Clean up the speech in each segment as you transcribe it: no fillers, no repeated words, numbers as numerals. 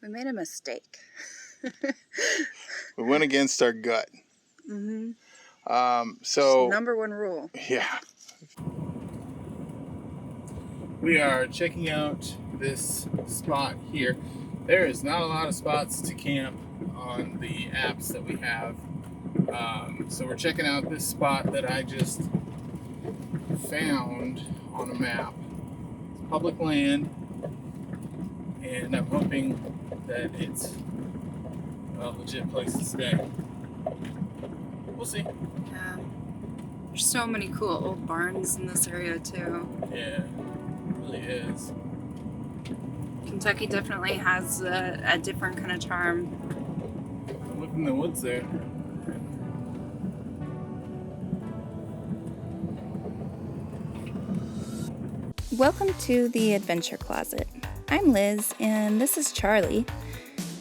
We made a mistake. We went against our gut. Mm-hmm. So number one rule. Yeah. We are checking out this spot here. There is not a lot of spots to camp on the apps that we have. So we're checking out this spot that I just found on a map. It's public land, and I'm hoping that it's a legit place to stay. We'll see. Yeah. There's so many cool old barns in this area too. Yeah, it really is. Kentucky definitely has a different kind of charm. Look in the woods there. Welcome to the Adventure Closet. I'm Liz, and this is Charlie.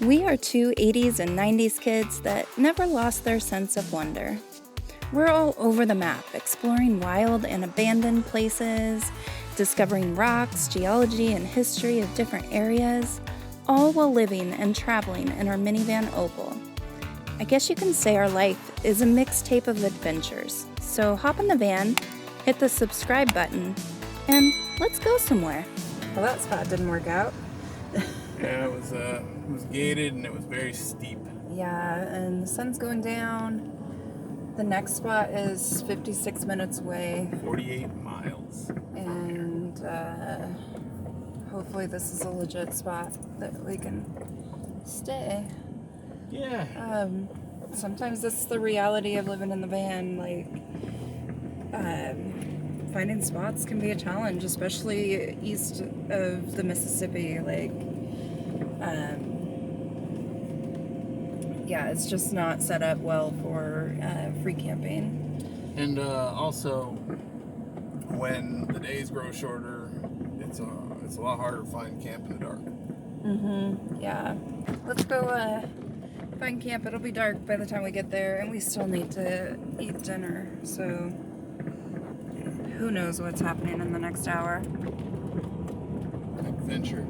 We are two 80s and 90s kids that never lost their sense of wonder. We're all over the map, exploring wild and abandoned places, discovering rocks, geology, and history of different areas, all while living and traveling in our minivan Opal. I guess you can say our life is a mixtape of adventures, so hop in the van, hit the subscribe button, and let's go somewhere. Well, that spot didn't work out. Yeah, it was gated and it was very steep. Yeah, and the sun's going down. The next spot is 56 minutes away. 48 miles. And hopefully this is a legit spot that we can stay. Yeah. Sometimes that's the reality of living in the van. Like, finding spots can be a challenge, especially east of the Mississippi. Like, yeah, it's just not set up well for free camping. And also, when the days grow shorter, it's a lot harder to find camp in the dark. Mm-hmm. Yeah. Let's go find camp. It'll be dark by the time we get there, and we still need to eat dinner. So who knows what's happening in the next hour. Adventure.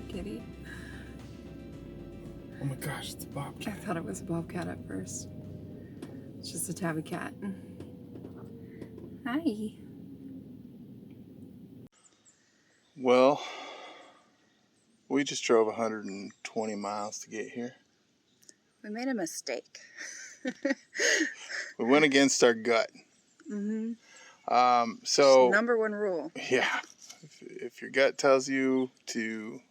Kitty. Oh my gosh, it's a bobcat. I thought it was a bobcat at first. It's just a tabby cat. Hi. Well, we just drove 120 miles to get here. We made a mistake. We went against our gut. Mm-hmm. So number one rule. Yeah, if your gut tells you to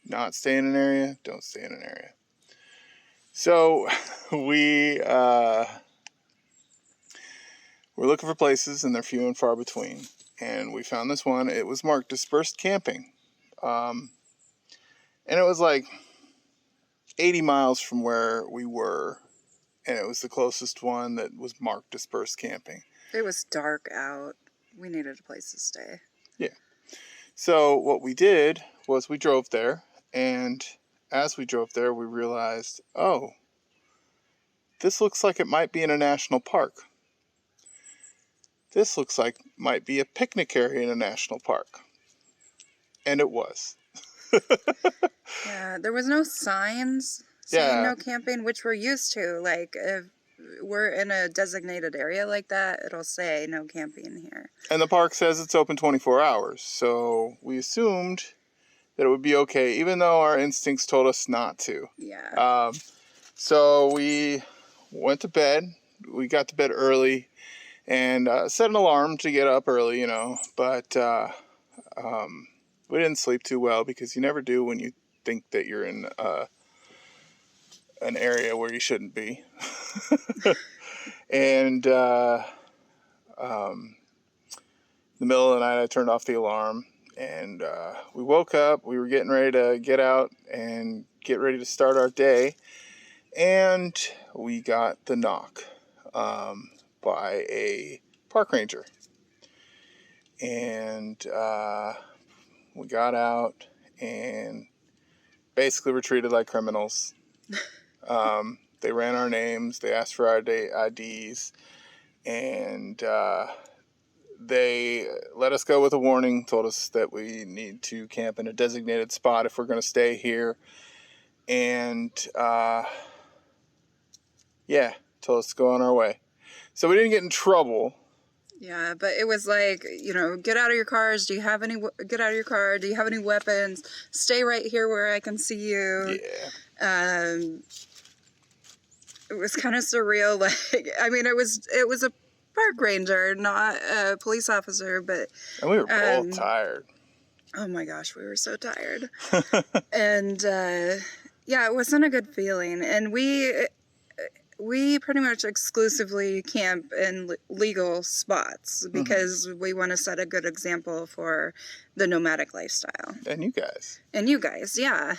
not stay in an area, don't stay in an area. So we're looking for places, and they're few and far between. And we found this one. It was marked dispersed camping, and it was like 80 miles from where we were, and it was the closest one that was marked dispersed camping. It was dark out. We needed a place to stay. Yeah. So what we did was we drove there. And as we drove there, we realized, oh, this looks like it might be in a national park. This looks like it might be a picnic area in a national park. And it was. Yeah, there was no signs saying no camping, which we're used to. Like, if we're in a designated area like that, it'll say no camping here. And the park says it's open 24 hours. So we assumed that it would be okay, even though our instincts told us not to. Yeah. So we went to bed. We got to bed early and set an alarm to get up early, but we didn't sleep too well because you never do when you think that you're in an area where you shouldn't be. And in the middle of the night, I turned off the alarm, and we woke up. We were getting ready to get out and get ready to start our day, and we got the knock by a park ranger. And we got out and basically were treated like criminals. They ran our names, they asked for our IDs, and they let us go with a warning, told us that we need to camp in a designated spot if we're going to stay here. And yeah, told us to go on our way. So we didn't get in trouble. Yeah, but it was like, you know, get out of your cars. Get out of your car. Do you have any weapons? Stay right here where I can see you. Yeah. It was kind of surreal. Like, I mean, it was a park ranger, not a police officer, but. And we were both tired. Oh my gosh, we were so tired. And yeah, it wasn't a good feeling. And we pretty much exclusively camp in legal spots because we want to set a good example for the nomadic lifestyle. And you guys. Yeah.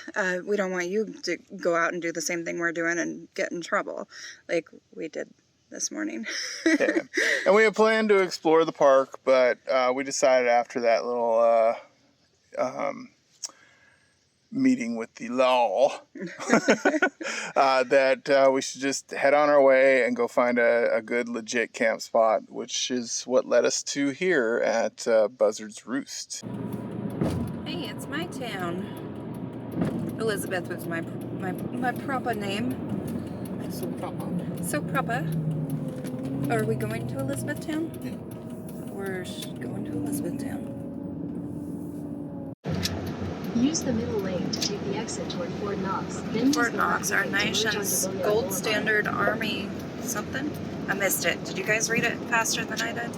We don't want you to go out and do the same thing we're doing and get in trouble like we did this morning. Yeah. And we had planned to explore the park, but we decided after that little meeting with the law that we should just head on our way and go find a good legit camp spot, which is what led us to here at Buzzard's Roost. Hey, it's my town. Elizabeth was my proper name. So proper. Are we going to Elizabethtown? Yeah. We're going to Elizabethtown. Use the middle lane to take the exit toward Fort Knox. Fort Knox, our nation's gold standard army something. I missed it. Did you guys read it faster than I did?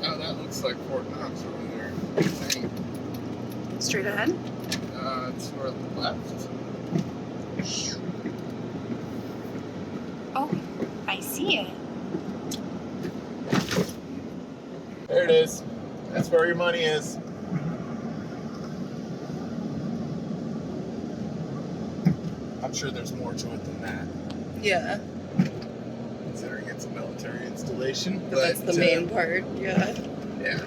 Oh, that looks like Fort Knox over there. Dang. Straight ahead? It's north left. Oh, I see it. There it is. That's where your money is. I'm sure there's more to it than that. Yeah. Considering it's a military installation. But that's the main part, yeah. Yeah.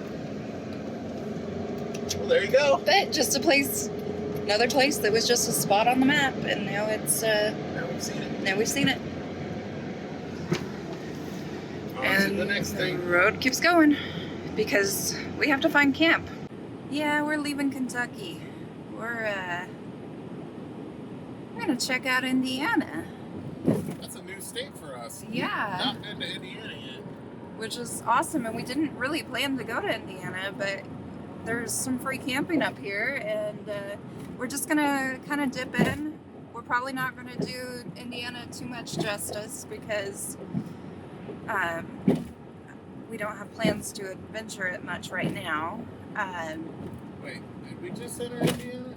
Well, there you go. But just another place that was just a spot on the map, and now it's, Now we've seen it. now we've seen it. On And to the next thing. the road keeps going, because we have to find camp. Yeah, we're leaving Kentucky. We're gonna check out Indiana. That's a new state for us. Yeah. Not been to Indiana yet. Which is awesome, and we didn't really plan to go to Indiana, but there's some free camping up here, and we're just gonna kind of dip in. We're probably not gonna do Indiana too much justice because we don't have plans to adventure it much right now. Wait, did we just enter Indiana?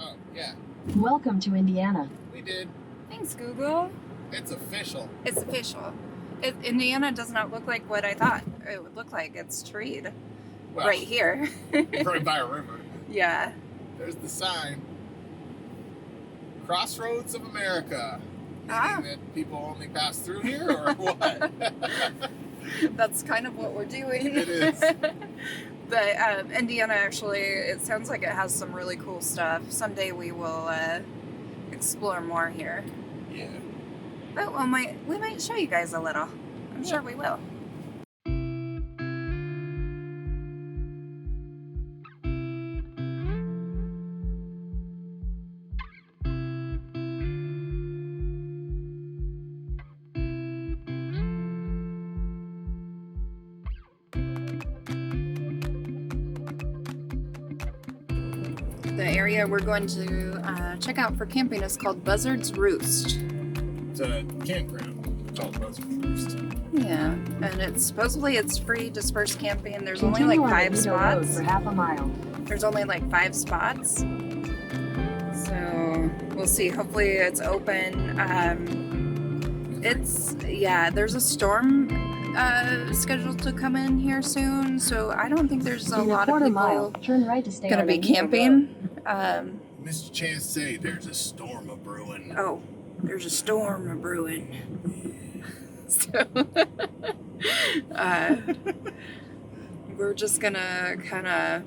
Oh, yeah, Welcome to Indiana. we did. Thanks, Google. It's official. It's official. Indiana does not look like what I thought it would look like. It's treed Well, right here. right by a river. Yeah. There's the sign. Crossroads of America. Ah. Meaning that people only pass through here, or what? That's kind of what we're doing. It is. But Indiana, actually, it sounds like it has some really cool stuff. Someday we will explore more here. Yeah. But we might show you guys a little. I'm sure we will. The area we're going to check out for camping is called Buzzard's Roost. It's a campground called Buzzard's Roost. Yeah, and it's supposedly free dispersed camping. There's only Continue like on 5 Toledo Road spots. for half a mile. There's only like 5 spots. we'll see. Hopefully it's open. There's a storm scheduled to come in here soon, so I don't think there's a lot of people turn right to stay gonna on be Anita camping. Mr. Chance say there's a storm a brewing. Oh, there's a storm a brewing. So we're just gonna kind of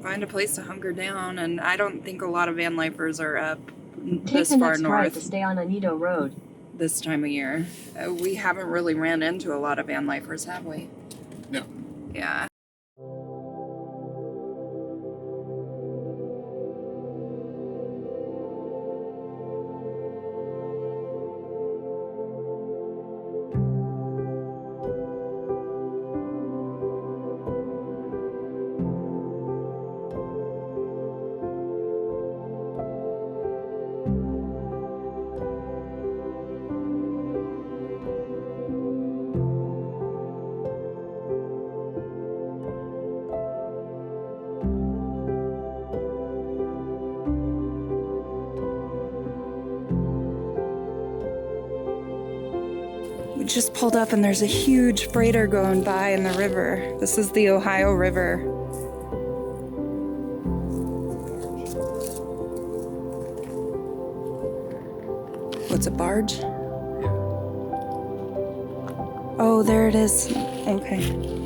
find a place to hunker down, and I don't think a lot of van lifers are up this far right to north stay on Anita Road. this time of year. We haven't really ran into a lot of van lifers, have we? No. Yeah. We just pulled up and there's a huge freighter going by in the river. This is the Ohio River. What's a barge? Yeah. Oh, there it is. Okay.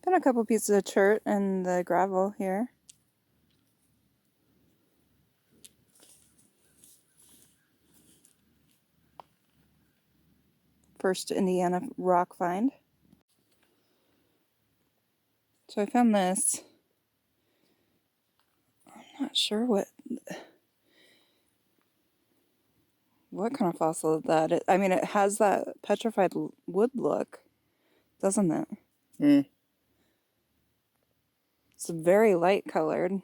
Got a couple pieces of chert and the gravel here. First Indiana rock find. So I found this. I'm not sure what kind of fossil that is. I mean, it has that petrified wood look, doesn't it? Mm. It's very light colored.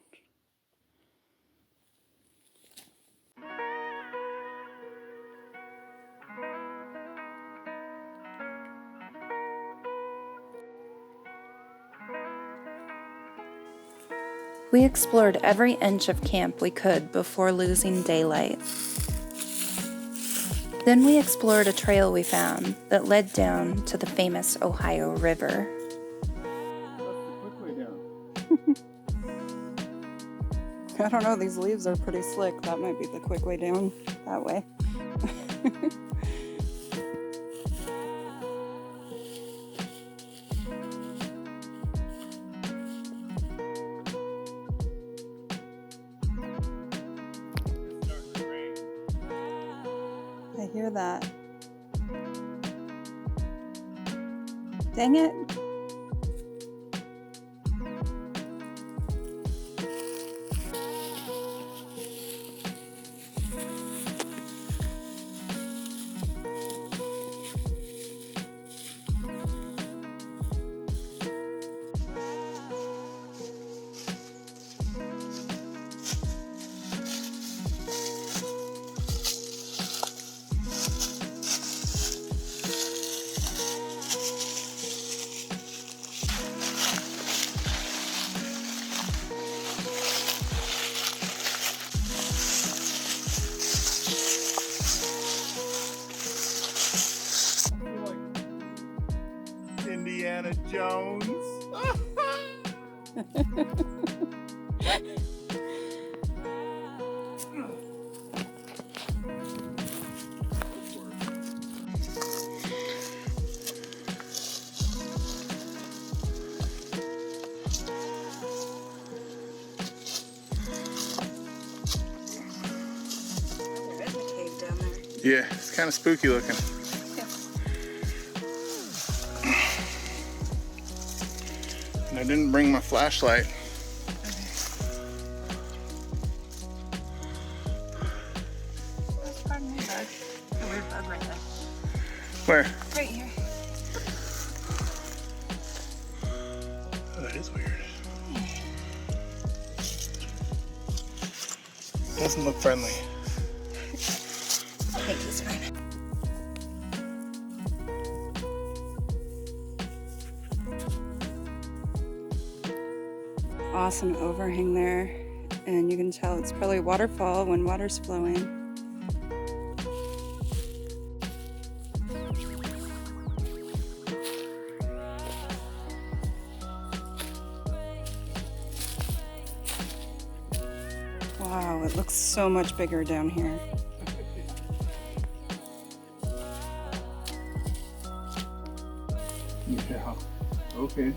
We explored every inch of camp we could before losing daylight. Then we explored a trail we found that led down to the famous Ohio River. I don't know, these leaves are pretty slick. That might be the quick way down that way. I hear that. Dang it. Indiana Jones. There is a cave down there. Yeah, it's kind of spooky looking. And I didn't bring my flashlight. That's part of me, bug. A weird bug right there. Where? Right here. Oh, that is weird. Doesn't look friendly. I think he's fine. Awesome overhang there, and you can tell it's probably a waterfall when water's flowing. Wow, it looks so much bigger down here. Yeah. Okay.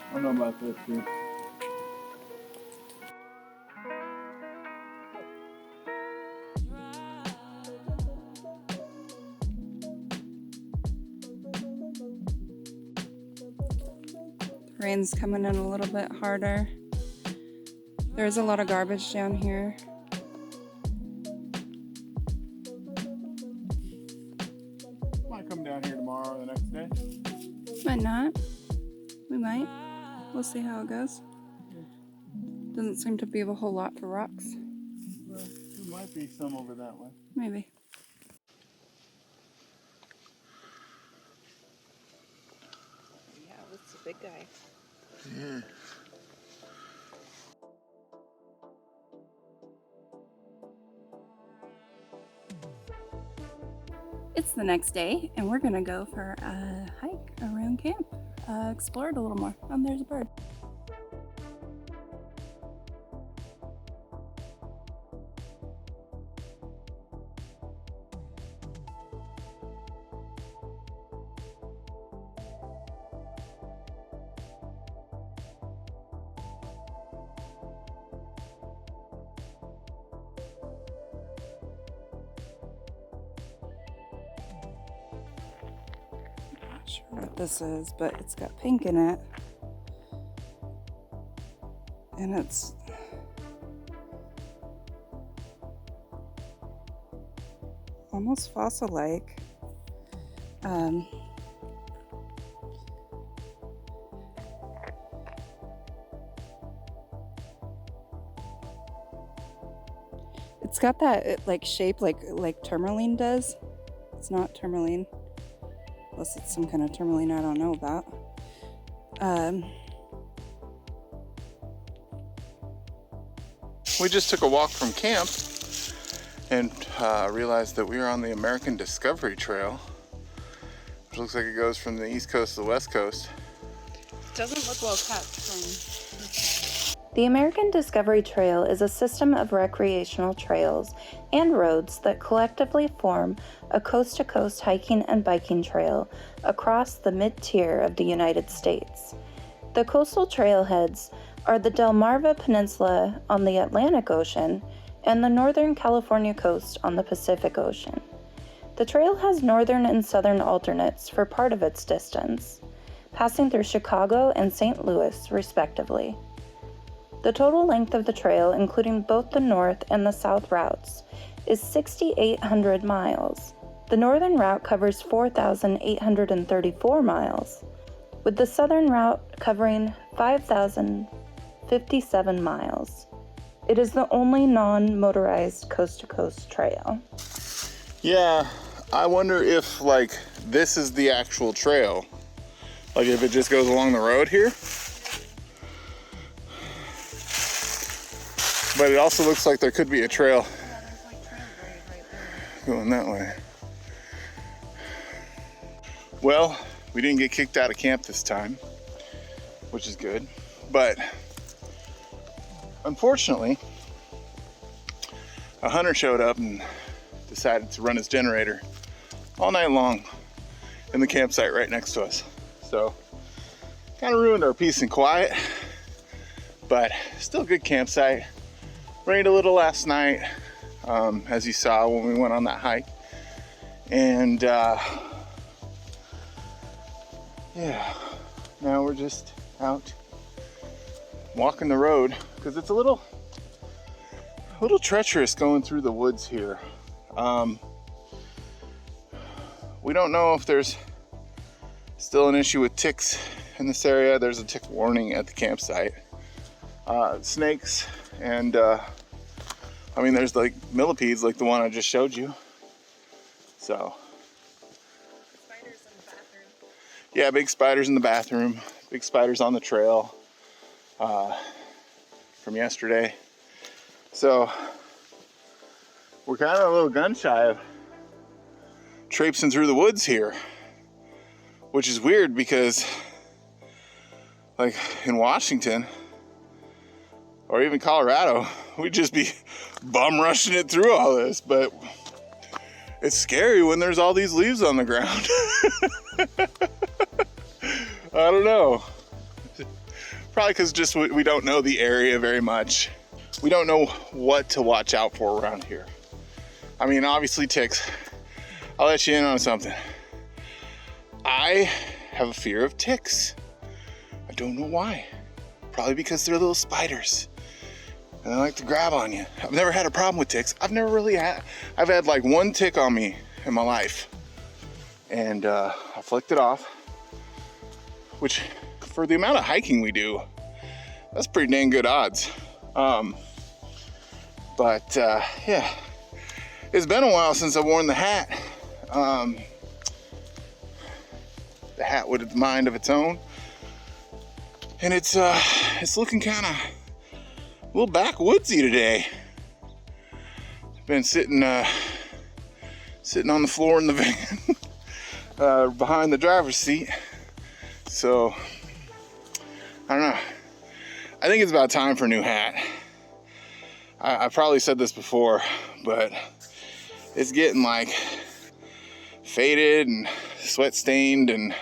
I don't know about this here. Rain's coming in a little bit harder. There's a lot of garbage down here. Might come down here tomorrow or the next day. Might not. We might. We'll see how it goes. Doesn't seem to be a whole lot for rocks. Well, there might be some over that way. Maybe. Yeah, that's a big guy. Yeah. It's the next day, and we're gonna go for a hike around camp. Explore it a little more. Oh, there's a bird. Not sure what this is, but it's got pink in it. And it's almost fossil-like. It's got that like shape like tourmaline does. It's not tourmaline, unless it's some kind of tourmaline I don't know about. We just took a walk from camp and realized that we are on the American Discovery Trail, which looks like it goes from the east coast to the west coast. Doesn't look well kept from... The American Discovery Trail is a system of recreational trails and roads that collectively form a coast-to-coast hiking and biking trail across the mid-tier of the United States. The coastal trailheads are the Delmarva Peninsula on the Atlantic Ocean and the Northern California coast on the Pacific Ocean. The trail has northern and southern alternates for part of its distance, passing through Chicago and St. Louis, respectively. The total length of the trail, including both the north and the south routes, is 6,800 miles. The northern route covers 4,834 miles, with the southern route covering 5,057 miles. It is the only non-motorized coast-to-coast trail. Yeah, I wonder if like this is the actual trail. Like if it just goes along the road here. But it also looks like there could be a trail going that way. Well, we didn't get kicked out of camp this time, which is good. But unfortunately, a hunter showed up and decided to run his generator all night long in the campsite right next to us. So kind of ruined our peace and quiet, but still a good campsite. Rained a little last night, as you saw when we went on that hike. And yeah, now we're just out walking the road because it's a little treacherous going through the woods here. We don't know if there's still an issue with ticks in this area. There's a tick warning at the campsite. Snakes and I mean there's like millipedes like the one I just showed you. So Spiders in the bathroom. yeah, big spiders in the bathroom, big spiders on the trail from yesterday. So we're kind of a little gun shy of traipsing through the woods here, which is weird because like in Washington or even Colorado, we'd just be bum rushing it through all this, but it's scary when there's all these leaves on the ground. I don't know. Probably because just we don't know the area very much. We don't know what to watch out for around here. I mean, obviously ticks. I'll let you in on something. I have a fear of ticks. I don't know why. Probably because they're little spiders. And they like to grab on you. I've never had a problem with ticks. I've had like one tick on me in my life. And I flicked it off. Which, for the amount of hiking we do, that's pretty dang good odds. Yeah, it's been a while since I've worn the hat. The hat with a mind of its own. And it's looking kind of a little backwoodsy today. Been sitting on the floor in the van behind the driver's seat. So I don't know. I think it's about time for a new hat. I probably said this before, but it's getting like faded and sweat stained and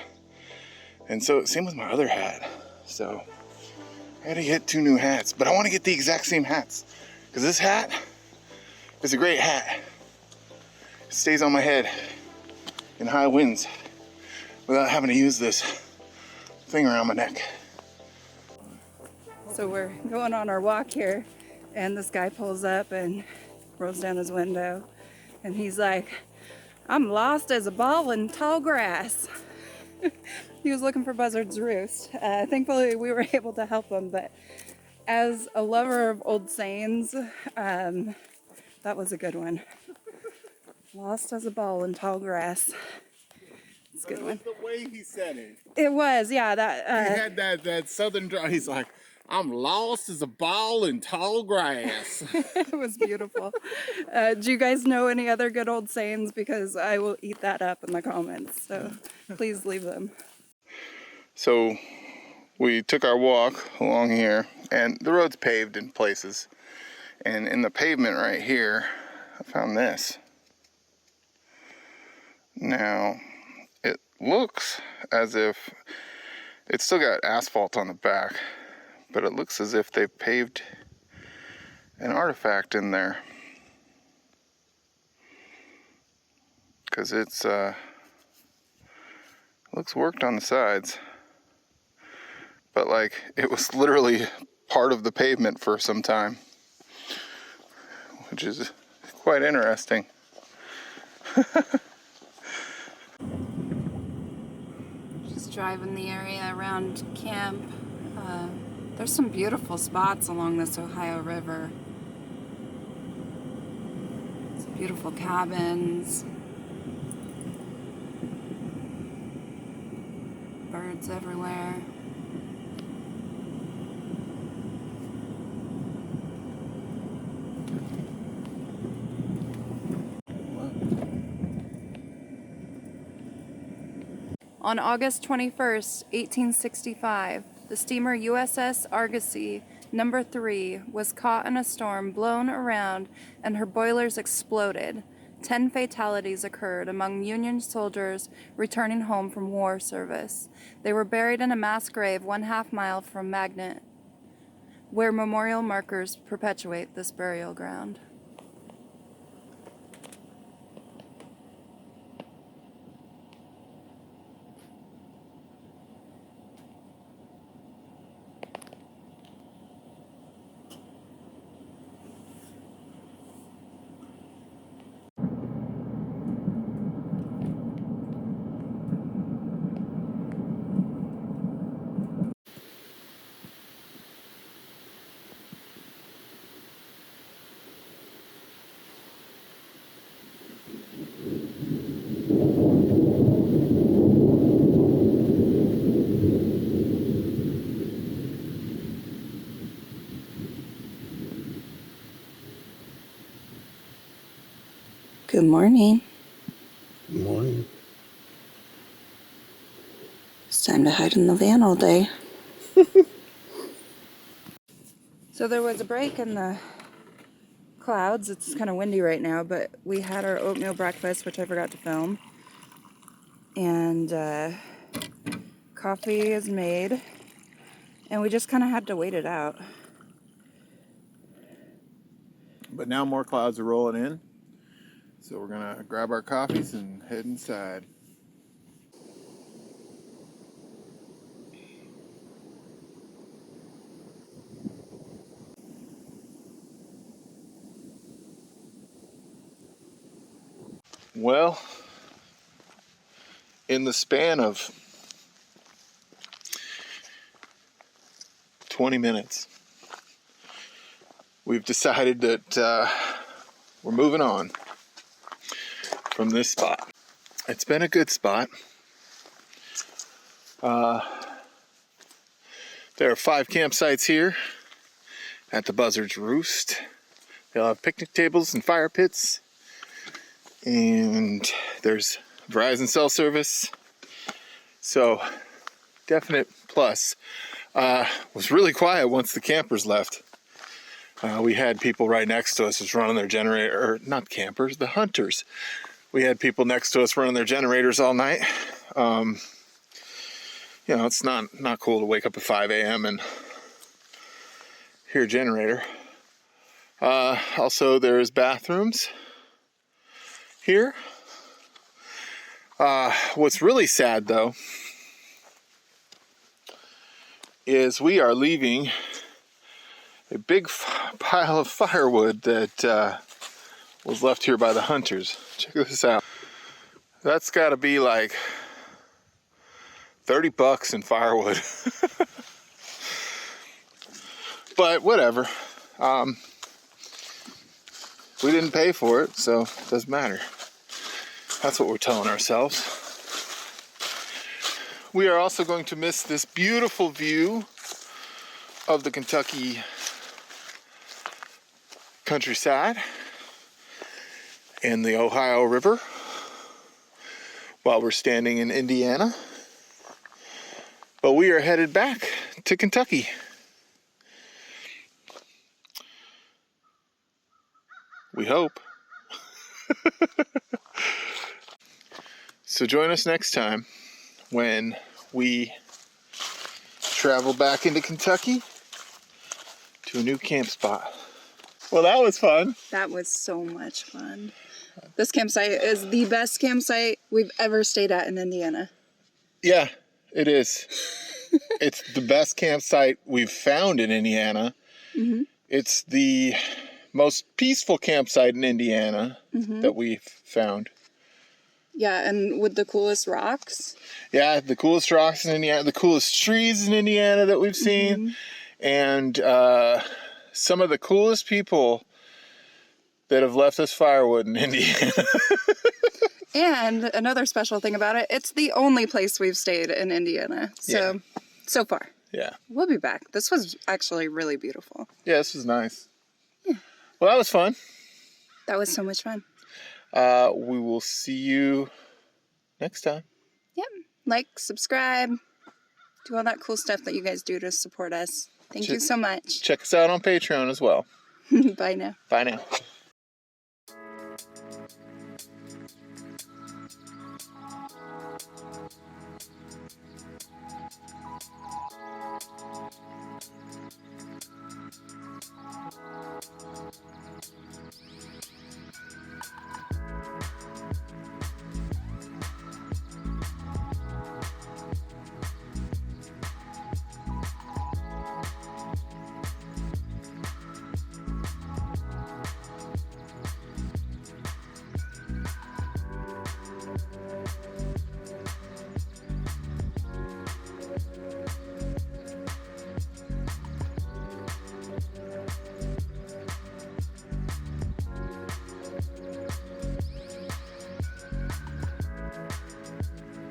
so same with my other hat. So I gotta get 2 new hats, but I want to get the exact same hats because this hat is a great hat. It stays on my head in high winds. without having to use this thing around my neck. So we're going on our walk here, and this guy pulls up and rolls down his window, and he's like, "I'm lost as a ball in tall grass." He was looking for Buzzard's Roost. Thankfully, we were able to help him, but as a lover of old sayings, that was a good one. Lost as a ball in tall grass. It's a good one. The way he said it. It was, yeah. He had that southern draw. He's like, "I'm lost as a ball in tall grass." It was beautiful. Do you guys know any other good old sayings? Because I will eat that up in the comments. So please leave them. So we took our walk along here, and the road's paved in places. And in the pavement right here, I found this. Now, it looks as if it's still got asphalt on the back, but it looks as if they paved an artifact in there. Because it's looks worked on the sides. But like, it was literally part of the pavement for some time, which is quite interesting. Just driving the area around camp. There's some beautiful spots along this Ohio River. Some beautiful cabins. Birds everywhere. On August 21st, 1865, the steamer USS Argosy No. 3 was caught in a storm, blown around, and her boilers exploded. 10 fatalities occurred among Union soldiers returning home from war service. They were buried in a mass grave 1/2 mile from Magnet, where memorial markers perpetuate this burial ground. Good morning. Good morning. It's time to hide in the van all day. So there was a break in the clouds. It's kind of windy right now, but we had our oatmeal breakfast, which I forgot to film. And coffee is made. And we just kind of had to wait it out. But now more clouds are rolling in. So we're gonna grab our coffees and head inside. Well, in the span of 20 minutes, we've decided that we're moving on from this spot. It's been a good spot. There are 5 campsites here at the Buzzards Roost. They'll have picnic tables and fire pits. And there's Verizon cell service. So, definite plus. Was really quiet once the campers left. We had people right next to us just running their generator, or not campers, the hunters. We had people next to us running their generators all night. You know, it's not cool to wake up at 5 a.m. and hear a generator. Also, there's bathrooms here. What's really sad, though, is we are leaving a big pile of firewood that was left here by the hunters. Check this out. That's got to be like $30 in firewood. But whatever. We didn't pay for it, so it doesn't matter. That's what we're telling ourselves. We are also going to miss this beautiful view of the Kentucky countryside and the Ohio River while we're standing in Indiana. But we are headed back to Kentucky. We hope. So join us next time when we travel back into Kentucky to a new camp spot. Well, that was fun. That was so much fun. This campsite is the best campsite we've ever stayed at in Indiana. Yeah, it is. It's the best campsite we've found in Indiana. Mm-hmm. It's the most peaceful campsite in Indiana that we've found. Yeah, and with the coolest rocks. Yeah, the coolest rocks in Indiana, the coolest trees in Indiana that we've seen, and some of the coolest people that have left us firewood in Indiana. And another special thing about it, it's the only place we've stayed in Indiana. So far. Yeah. We'll be back. This was actually really beautiful. Yeah, this was nice. Yeah. Well, that was fun. That was so much fun. We will see you next time. Yep. Like, subscribe, do all that cool stuff that you guys do to support us. Thank you so much. Check us out on Patreon as well. Bye now. Bye now.